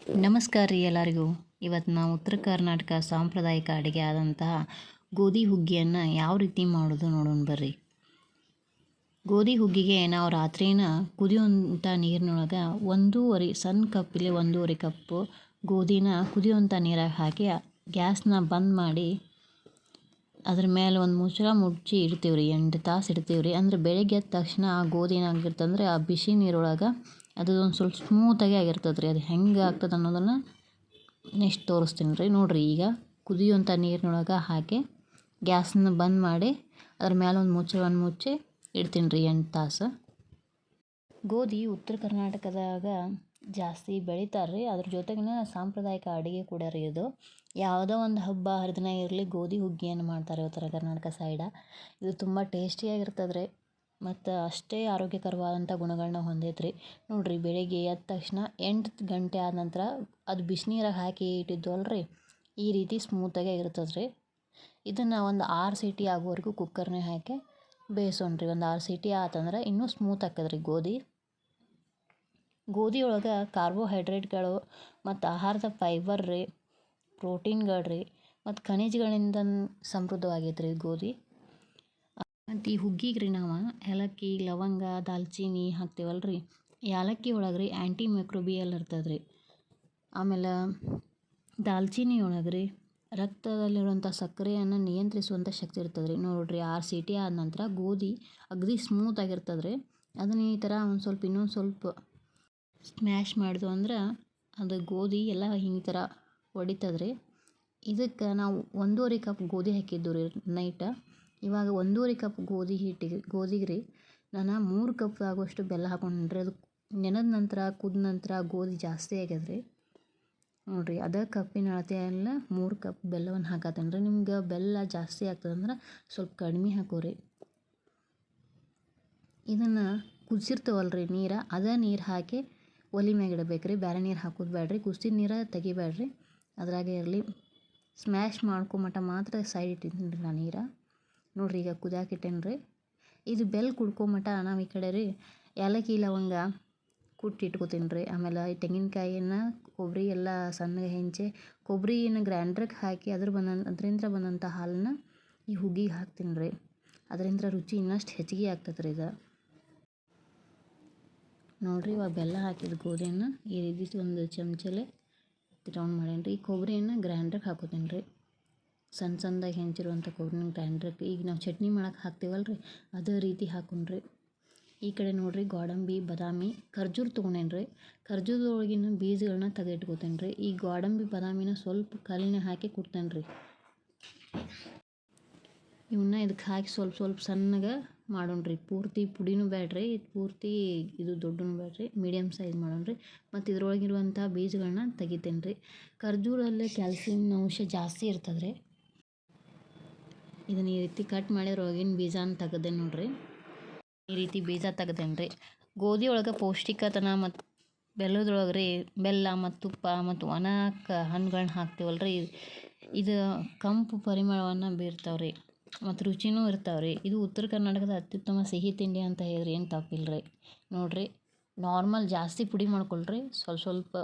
ನಮಸ್ಕಾರ ರೀ ಎಲ್ಲರಿಗೂ. ಇವತ್ತು ನಾವು ಉತ್ತರ ಕರ್ನಾಟಕ ಸಾಂಪ್ರದಾಯಿಕ ಅಡುಗೆ ಆದಂತಹ ಗೋಧಿ ಹುಗ್ಗಿಯನ್ನು ಯಾವ ರೀತಿ ಮಾಡೋದು ನೋಡೋಣ ಬರ್ರಿ. ಗೋಧಿ ಹುಗ್ಗಿಗೆ ನಾವು ರಾತ್ರಿನ ಕುದಿಯುವಂಥ ನೀರಿನೊಳಗೆ ಸಣ್ಣ ಕಪ್ಪಿಗೆ 1.5 ಕಪ್ಪು ಗೋಧಿನ ಕುದಿಯುವಂಥ ನೀರಾಗ ಹಾಕಿ ಗ್ಯಾಸ್ನ ಬಂದ್ ಮಾಡಿ ಅದ್ರ ಮೇಲೆ ಒಂದು ಮುಚ್ಚಳ ಮುಚ್ಚಿ ಇಡ್ತೀವಿ ರೀ. 8 ತಾಸು ಇಡ್ತೀವಿ ರೀ. ಅಂದರೆ ಬೆಳಗ್ಗೆ ಎದ್ದ ತಕ್ಷಣ ಆ ಗೋಧಿ ಏನಾಗಿರ್ತಂದ್ರೆ ಆ ಬಿಸಿ ನೀರೊಳಗೆ ಅದು ಒಂದು ಸ್ವಲ್ಪ ಸ್ಮೂತಾಗಿ ಆಗಿರ್ತದೆ ರೀ. ಅದು ಹೆಂಗೆ ಆಗ್ತದೆ ಅನ್ನೋದನ್ನು ನೆಕ್ಸ್ಟ್ ತೋರಿಸ್ತೀನಿ ರೀ. ನೋಡಿರಿ, ಈಗ ಕುದಿಯುವಂಥ ನೀರಿನೊಳಗೆ ಹಾಕಿ ಗ್ಯಾಸನ್ನ ಬಂದ್ ಮಾಡಿ ಅದ್ರ ಮೇಲೆ ಒಂದು ಮುಚ್ಚಳವನ್ನು ಮುಚ್ಚಿ ಇಡ್ತೀನಿ ರೀ 8 ತಾಸು. ಗೋಧಿ ಉತ್ತರ ಕರ್ನಾಟಕದಾಗ ಜಾಸ್ತಿ ಬೆಳಿತಾರೆ ರೀ. ಅದ್ರ ಜೊತೆಗಿನ ಸಾಂಪ್ರದಾಯಿಕ ಅಡುಗೆ ಕೂಡ ರೀ ಇದು. ಯಾವುದೋ ಒಂದು ಹಬ್ಬ ಹರಿದಿನ ಇರಲಿ ಗೋಧಿ ಹುಗ್ಗಿಯನ್ನು ಮಾಡ್ತಾರೆ ಉತ್ತರ ಕರ್ನಾಟಕ ಸೈಡ. ಇದು ತುಂಬ ಟೇಸ್ಟಿಯಾಗಿರ್ತದೆ ರೀ ಮತ್ತು ಅಷ್ಟೇ ಆರೋಗ್ಯಕರವಾದಂಥ ಗುಣಗಳನ್ನ ಹೊಂದೈತೆ ರೀ. ನೋಡಿರಿ, ಬೆಳಿಗ್ಗೆ ಎದ್ದ ತಕ್ಷಣ 8 ಗಂಟೆ ಆದ ನಂತರ ಅದು ಬಿಸಿನೀರಾಗ ಹಾಕಿ ಇಟ್ಟಿದ್ವಲ್ರಿ, ಈ ರೀತಿ ಸ್ಮೂತಾಗೆ ಇರ್ತದೆ ರೀ. ಇದನ್ನು ಒಂದು 6 ಸೀಟಿ ಆಗೋವರೆಗೂ ಕುಕ್ಕರ್ನೇ ಹಾಕಿ ಬೇಯಿಸೋಣ ರೀ. ಒಂದು 6 ಸೀಟಿ ಆತಂದ್ರೆ ಇನ್ನೂ ಸ್ಮೂತ್ ಆಗ್ತದೆ ರೀ ಗೋಧಿ ಒಳಗೆ ಕಾರ್ಬೋಹೈಡ್ರೇಟ್ಗಳು ಮತ್ತು ಆಹಾರದ ಫೈಬರ್ ರೀ, ಪ್ರೋಟೀನ್ಗಳು ರೀ ಮತ್ತು ಖನಿಜಗಳಿಂದ ಸಮೃದ್ಧವಾಗೈತೆ ರೀ ಗೋಧಿ. ಮತ್ತು ಈ ಹುಗ್ಗಿಗೆ ರೀ ನಾವು ಏಲಕ್ಕಿ, ಲವಂಗ, ದಾಲ್ಚಿನ್ನಿ ಹಾಕ್ತೇವಲ್ರಿ. ಏಲಕ್ಕಿ ಒಳಗೆ ರೀ ಆ್ಯಂಟಿ ಮೈಕ್ರೋಬಿಯಲ್ ಇರ್ತದೆ ರೀ. ಆಮೇಲೆ ದಾಲ್ಚಿನ್ನಿ ಒಳಗೆ ರೀ ರಕ್ತದಲ್ಲಿರುವಂಥ ಸಕ್ಕರೆಯನ್ನು ನಿಯಂತ್ರಿಸುವಂಥ ಶಕ್ತಿ ಇರ್ತದೆ ರೀ. ನೋಡಿರಿ, 6 ಸೀಟಿ ಆದ ನಂತರ ಗೋಧಿ ಅಗದಿ ಸ್ಮೂತ್ ಆಗಿರ್ತದೆ ರೀ. ಅದನ್ನು ಈ ಥರ ಇನ್ನೊಂದು ಸ್ವಲ್ಪ ಸ್ಮ್ಯಾಶ್ ಮಾಡಿದ್ವು ಅಂದ್ರೆ ಅದು ಗೋಧಿ ಎಲ್ಲ ಈ ಥರ ಹೊಡಿತದೆ ರೀ. ಇದಕ್ಕೆ ನಾವು 1.5 ಕಪ್ ಗೋಧಿ ಹಾಕಿದ್ದು ರೀ ನೈಟ. ಇವಾಗ 1.5 ಕಪ್ ಗೋಧಿಗೆ ರೀ ನಾನು 3 ಕಪ್ ಆಗುವಷ್ಟು ಬೆಲ್ಲ ಹಾಕೊಂಡ್ರಿ. ಅದು ನೆನೆದ ನಂತರ ಕುದ ನಂತರ ಗೋಧಿ ಜಾಸ್ತಿ ಆಗ್ಯದ ರೀ. ನೋಡಿರಿ, ಅದೇ ಕಪ್ಪಿನ ಅಳತೆಯಲ್ಲ 3 ಕಪ್ ಬೆಲ್ಲವನ್ನು ಹಾಕತ್ತೇನೆ ರೀ. ನಿಮ್ಗೆ ಬೆಲ್ಲ ಜಾಸ್ತಿ ಆಗ್ತದಂದ್ರೆ ಸ್ವಲ್ಪ ಕಡಿಮೆ ಹಾಕೋರಿ. ಇದನ್ನು ಕುದಿಸಿರ್ತವಲ್ರಿ ಅದೇ ನೀರು ಹಾಕಿ ಒಲೆ ಮ್ಯಾಗ ಇಡಬೇಕು ರೀ. ಬೇರೆ ನೀರು ಹಾಕೋದು ಬೇಡ್ರಿ. ಕುದಿಸಿದ ನೀರು ತೆಗಿಬೇಡ್ರಿ, ಅದ್ರಾಗೆ ಇರಲಿ. ಸ್ಮ್ಯಾಶ್ ಮಾಡ್ಕೊಂಮಟ ಮಾತ್ರ ಸೈಡ್ ಇಟ್ಟಿದ್ದೀನಿ ರೀ ನಾನು ನೀರು. ನೋಡಿರಿ, ಈಗ ಕುದಿಯಾಕಿಟ್ಟೇನಿ ರೀ. ಇದು ಬೆಲ್ಲ ಕುಡ್ಕೊಂಮಟ ನಾವು ಈ ಕಡೆ ರೀ ಏಲಕ್ಕಿ ಲವಂಗ ಕುಟ್ಟಿ ಇಟ್ಕೊತೀನಿ ರೀ. ಆಮೇಲೆ ಈ ತೆಂಗಿನಕಾಯಿಯನ್ನು ಕೊಬ್ಬರಿ ಎಲ್ಲ ಸಣ್ಣಗೆ ಹೆಂಚಿ ಕೊಬ್ಬರಿಯನ್ನು ಗ್ರೈಂಡ್ರಿಗೆ ಹಾಕಿ ಅದರಿಂದ ಬಂದಂಥ ಹಾಲನ್ನು ಈ ಹುಗ್ಗಿಗೆ ಹಾಕ್ತೀನಿ ರೀ. ಅದರಿಂದ ರುಚಿ ಇನ್ನಷ್ಟು ಹೆಚ್ಚಿಗೆ ಆಗ್ತದೆ ರೀ ಇದು. ನೋಡಿರಿ, ಇವಾಗ ಬೆಲ್ಲ ಹಾಕಿದ ಗೋಧಿಯನ್ನು ಈ ರೀತಿ ಒಂದು ಚಮಚಲೆ ರೌಂಡ್ ಮಾಡೇನಿ ರೀ. ಈ ಕೊಬ್ಬರಿಯನ್ನು ಗ್ರೈಂಡ್ರಿಗೆ ಹಾಕೋತೀನಿ ರೀ. ಸಣ್ಣದಾಗಿ ಹೆಂಚಿರುವಂಥ ಕೊಬ್ಬರಿನ ಗ್ರೈಂಡ್ರಿಗೆ ಈಗ ನಾವು ಚಟ್ನಿ ಮಾಡಕ್ಕೆ ಹಾಕ್ತೀವಲ್ರಿ, ಅದೇ ರೀತಿ ಹಾಕೊಂಡ್ರಿ. ಈ ಕಡೆ ನೋಡಿರಿ, ಗೋಡಂಬಿ, ಬಾದಾಮಿ, ಖರ್ಜೂರ ತೊಗೊಂಡೇನಿ ರೀ. ಖರ್ಜೂರದೊಳಗಿನ ಬೀಜಗಳನ್ನ ತೆಗೆದಿಟ್ಕೋತೇನೆ ರೀ. ಈ ಗೋಡಂಬಿ ಬಾದಾಮಿನ ಸ್ವಲ್ಪ ಕಲ್ಲಿನ ಹಾಕಿ ಕುಟ್ತೇನೆ ರೀ. ಇವನ್ನ ಇದಕ್ಕೆ ಹಾಕಿ ಸ್ವಲ್ಪ ಸಣ್ಣಗೆ ಮಾಡೋಣ್ರಿ. ಪೂರ್ತಿ ಪುಡಿನೂ ಬೇಡ್ರಿ, ಪೂರ್ತಿ ಇದು ದೊಡ್ಡನೂ ಬೇಡ್ರಿ, ಮೀಡಿಯಮ್ ಸೈಜ್ ಮಾಡೋಣ್ರಿ. ಮತ್ತು ಇದ್ರೊಳಗಿರುವಂಥ ಬೀಜಗಳನ್ನ ತೆಗಿತೇನೆ ರೀ. ಖರ್ಜೂರಲ್ಲೇ ಕ್ಯಾಲ್ಸಿಯಂ ಅಂಶ ಜಾಸ್ತಿ ಇರ್ತದೆ ರೀ. ಇದನ್ನು ಈ ರೀತಿ ಕಟ್ ಮಾಡಿ ಅದ್ರೊಳಗಿನ ಬೀಜನ ತೆಗೆದೇನೆ ನೋಡಿರಿ. ಈ ರೀತಿ ಬೀಜ ತೆಗೆದೇನೆ ರೀ. ಗೋಧಿ ಒಳಗೆ ಪೌಷ್ಟಿಕತನ ಮತ್ತು ಬೆಲ್ಲದೊಳಗೆ ರೀ ಬೆಲ್ಲ ಮತ್ತು ತುಪ್ಪ ಮತ್ತು ಒಣ ಹಣ್ಣುಗಳನ್ನ ಹಾಕ್ತೀವಲ್ರಿ, ಇದು ಕಂಪು ಪರಿಮಳವನ್ನು ಬೀರ್ತಾವೆ ರೀ ಮತ್ತು ರುಚಿನೂ ಇರ್ತಾವೆ ರೀ. ಇದು ಉತ್ತರ ಕರ್ನಾಟಕದ ಅತ್ಯುತ್ತಮ ಸಿಹಿ ತಿಂಡಿ ಅಂತ ಹೇಳಿದ್ರೆ ಏನು ತಪ್ಪಿಲ್ಲ ರೀ. ನೋಡಿರಿ, ನಾರ್ಮಲ್ ಜಾಸ್ತಿ ಪುಡಿ ಮಾಡ್ಕೊಳ್ರಿ, ಸ್ವಲ್ಪ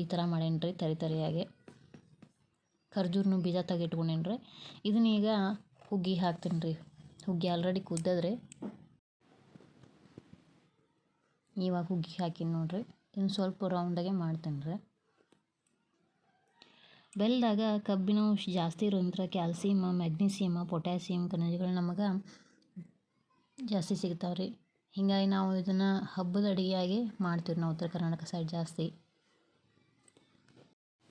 ಈ ಥರ ಮಾಡೇನಿ ರೀ ತರಿಯಾಗಿ. ಖರ್ಜೂರನು ಬೀಜ ತೆಗಿಟ್ಕೊಂಡೇನಿ ರೀ. ಇದನ್ನೀಗ ಹುಗ್ಗಿ ಹಾಕ್ತೀನಿ ರೀ. ಹುಗ್ಗಿ ಆಲ್ರೆಡಿ ಕುದ್ದದ್ರಿ. ಇವಾಗ ಹುಗ್ಗಿ ಹಾಕಿನಿ ನೋಡಿರಿ. ಇನ್ನು ಸ್ವಲ್ಪ ರೌಂಡಾಗೆ ಮಾಡ್ತೇನೆ ರೀ. ಬೆಲ್ಲದಾಗ ಕಬ್ಬಿನಾಂಶ ಜಾಸ್ತಿ ಇರೋದ್ರಿಂದ ಕ್ಯಾಲ್ಸಿಯಮ್, ಮ್ಯಾಗ್ನೀಸಿಯಮ್, ಪೊಟ್ಯಾಸಿಯಮ್ ಖನಿಜಗಳು ನಮಗೆ ಜಾಸ್ತಿ ಸಿಗ್ತಾವೆ ರೀ. ಹೀಗಾಗಿ ನಾವು ಇದನ್ನು ಹಬ್ಬದ ಅಡುಗೆಯಾಗಿ ಮಾಡ್ತೀವಿ ನಾವು ಉತ್ತರ ಕರ್ನಾಟಕ ಸೈಡ್ ಜಾಸ್ತಿ.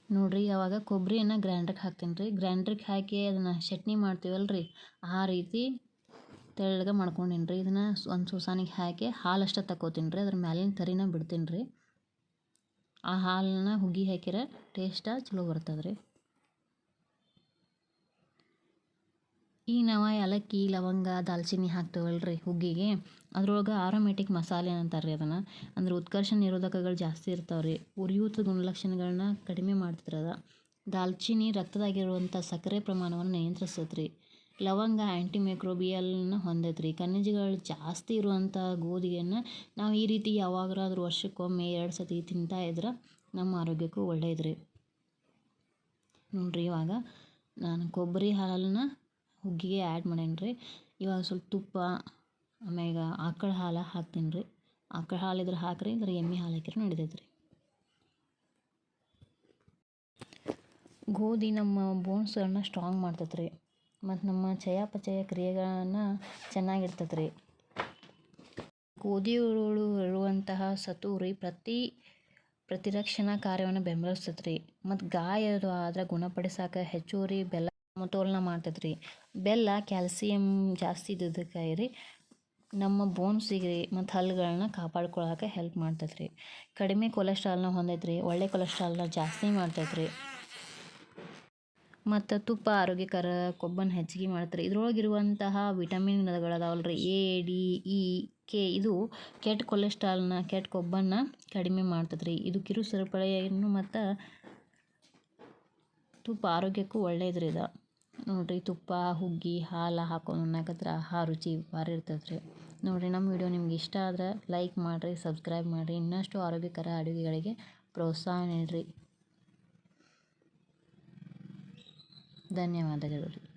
ನೋಡಿರಿ, ಆವಾಗ ಕೊಬ್ಬರಿಯನ್ನು ಗ್ರೈಂಡ್ರಿಗೆ ಹಾಕ್ತೀನಿ ರೀ. ಗ್ರೈಂಡ್ರಿಗೆ ಹಾಕಿ ಅದನ್ನು ಚಟ್ನಿ ಮಾಡ್ತೀವಲ್ರಿ, ಆ ರೀತಿ ತೆಳ್ಳಗೆ ಮಾಡ್ಕೊಂಡೀನಿ ರೀ. ಇದನ್ನು ಒಂದು ಸೋಸಾನಿಗೆ ಹಾಕಿ ಹಾಲಷ್ಟು ತಗೋತೀನಿ ರೀ. ಅದ್ರ ಮ್ಯಾಲಿನ ತರಿನ ಬಿಡ್ತೀನಿ ರೀ. ಆ ಹಾಲನ್ನ ಹುಗ್ಗಿ ಹಾಕಿದ್ರೆ ಟೇಸ್ಟ ಚಲೋ ಬರ್ತದೆ ರೀ. ಈಗ ನಾವು ಏಲಕ್ಕಿ, ಲವಂಗ, ದಾಲ್ಚಿನ್ನಿ ಹಾಕ್ತೇವಲ್ರಿ ಹುಗ್ಗಿಗೆ, ಅದ್ರೊಳಗೆ ಆರೋಮ್ಯಾಟಿಕ್ ಮಸಾಲೆ ಅಂತಾರೆ ರೀ ಅದನ್ನು. ಅಂದ್ರೆ ಉತ್ಕರ್ಷ ನಿರೋಧಕಗಳು ಜಾಸ್ತಿ ಇರ್ತಾವೆ ರೀ. ಉರಿಯೂತ ಗುಣಲಕ್ಷಣಗಳನ್ನ ಕಡಿಮೆ ಮಾಡ್ತಿರದ. ದಾಲ್ಚಿನ್ನಿ ರಕ್ತದಾಗಿರುವಂಥ ಸಕ್ಕರೆ ಪ್ರಮಾಣವನ್ನು ನಿಯಂತ್ರಿಸ್ತೈತೆ ರೀ. ಲವಂಗ ಆ್ಯಂಟಿ ಮೈಕ್ರೋಬಿಯಲ್ನ ಹೊಂದೈತೆ ರೀ. ಖನಿಜಗಳು ಜಾಸ್ತಿ ಇರುವಂಥ ಗೋಧಿಯನ್ನು ನಾವು ಈ ರೀತಿ ಯಾವಾಗಾದ್ರೂ ವರ್ಷಕ್ಕೊಮ್ಮೆ 2 ಸತಿ ತಿಂತಾ ಇದ್ರೆ ನಮ್ಮ ಆರೋಗ್ಯಕ್ಕೂ ಒಳ್ಳೆಯದು ರೀ. ನೋಡಿರಿ ಇವಾಗ ನಾನು ಕೊಬ್ಬರಿ ಹಾಲನ್ನು ಹುಗ್ಗಿಗೆ ಆ್ಯಡ್ ಮಾಡೇನಿ ರೀ. ಇವಾಗ ಸ್ವಲ್ಪ ತುಪ್ಪ ಆಮ್ಯಾಗ ಆಕಳ ಹಾಲು ಹಾಕ್ತೀನಿ ರೀ. ಆಕಳ ಹಾಲು ಇದ್ರೆ ಹಾಕ್ರಿ, ಇದ್ರೆ ಎಮ್ಮೆ ಹಾಲು ಹಾಕಿದ್ರೆ ನಡಿತೈತೆ ರೀ. ಗೋಧಿ ನಮ್ಮ ಬೋನ್ಸ್ಗಳನ್ನ ಸ್ಟ್ರಾಂಗ್ ಮಾಡ್ತೈತೆ ರೀ, ಮತ್ತು ನಮ್ಮ ಚಯಾಪಚಯ ಕ್ರಿಯೆಗಳನ್ನು ಚೆನ್ನಾಗಿರ್ತೈತೆ ರೀ. ಗೋಧಿಯೊಳಗೆ ಇರುವಂತಹ ಸತು ರೀ ಪ್ರತಿರಕ್ಷಣಾ ಕಾರ್ಯವನ್ನು ಬೆಂಬಲಿಸ್ತೈತೆ ರೀ, ಮತ್ತು ಗಾಯ ಆದ್ರೆ ಗುಣಪಡಿಸೋಕೆ ಹೆಚ್ಚುವರಿ ಬೆಲ್ಲ ಸಮತೋಲನ ಮಾಡ್ತೈತೆ ರೀ. ಬೆಲ್ಲ ಕ್ಯಾಲ್ಸಿಯಂ ಜಾಸ್ತಿ ಇದ್ದದಕ್ಕಾಗಿ ರೀ ನಮ್ಮ ಬೋನ್ಸಿಗೆ ರೀ ಮತ್ತು ಹಲ್ಲುಗಳನ್ನ ಕಾಪಾಡ್ಕೊಳ್ಳೋಕೆ ಹೆಲ್ಪ್ ಮಾಡ್ತೈತೆ ರೀ. ಕಡಿಮೆ ಕೊಲೆಸ್ಟ್ರಾಲ್ನ ಹೊಂದೈತೆ ರೀ, ಒಳ್ಳೆ ಕೊಲೆಸ್ಟ್ರಾಲ್ನ ಜಾಸ್ತಿ ಮಾಡ್ತೈತೆ ರೀ. ಮತ್ತು ತುಪ್ಪ ಆರೋಗ್ಯಕರ ಕೊಬ್ಬನ್ನು ಹೆಚ್ಚಿಗೆ ಮಾಡ್ತಾರೆ. ಇದ್ರೊಳಗಿರುವಂತಹ ವಿಟಮಿನ್ಗಳದಾವಲ್ಲ ರೀ, ಎ, ಡಿ, ಇ, ಕೆ, ಇದು ಕೆಟ್ಟ ಕೊಬ್ಬನ್ನು ಕಡಿಮೆ ಮಾಡ್ತದೆ ರೀ. ಇದು ಕಿರು ಸರಪಳಿಯನ್ನು ಮತ್ತು ತುಪ್ಪ ಆರೋಗ್ಯಕ್ಕೂ ಒಳ್ಳೆಯದು ರೀ. ಇದು ನೋಡಿರಿ, ತುಪ್ಪ ಹುಗ್ಗಿ ಹಾಲು ಹಾಕೊಂಡು ಉಣ್ಣಾಕತ್ರ ಆಹಾರ ರುಚಿ ಭಾರಿ ಇರ್ತದೆ ರೀ. ನೋಡಿರಿ, ನಮ್ಮ ವಿಡಿಯೋ ನಿಮ್ಗೆ ಇಷ್ಟ ಆದ್ರೆ ಲೈಕ್ ಮಾಡಿರಿ, ಸಬ್ಸ್ಕ್ರೈಬ್ ಮಾಡಿರಿ, ಇನ್ನಷ್ಟು ಆರೋಗ್ಯಕರ ಅಡುಗೆಗಳಿಗೆ ಪ್ರೋತ್ಸಾಹ ನೀಡಿರಿ. ಧನ್ಯವಾದಗಳು ರೀ.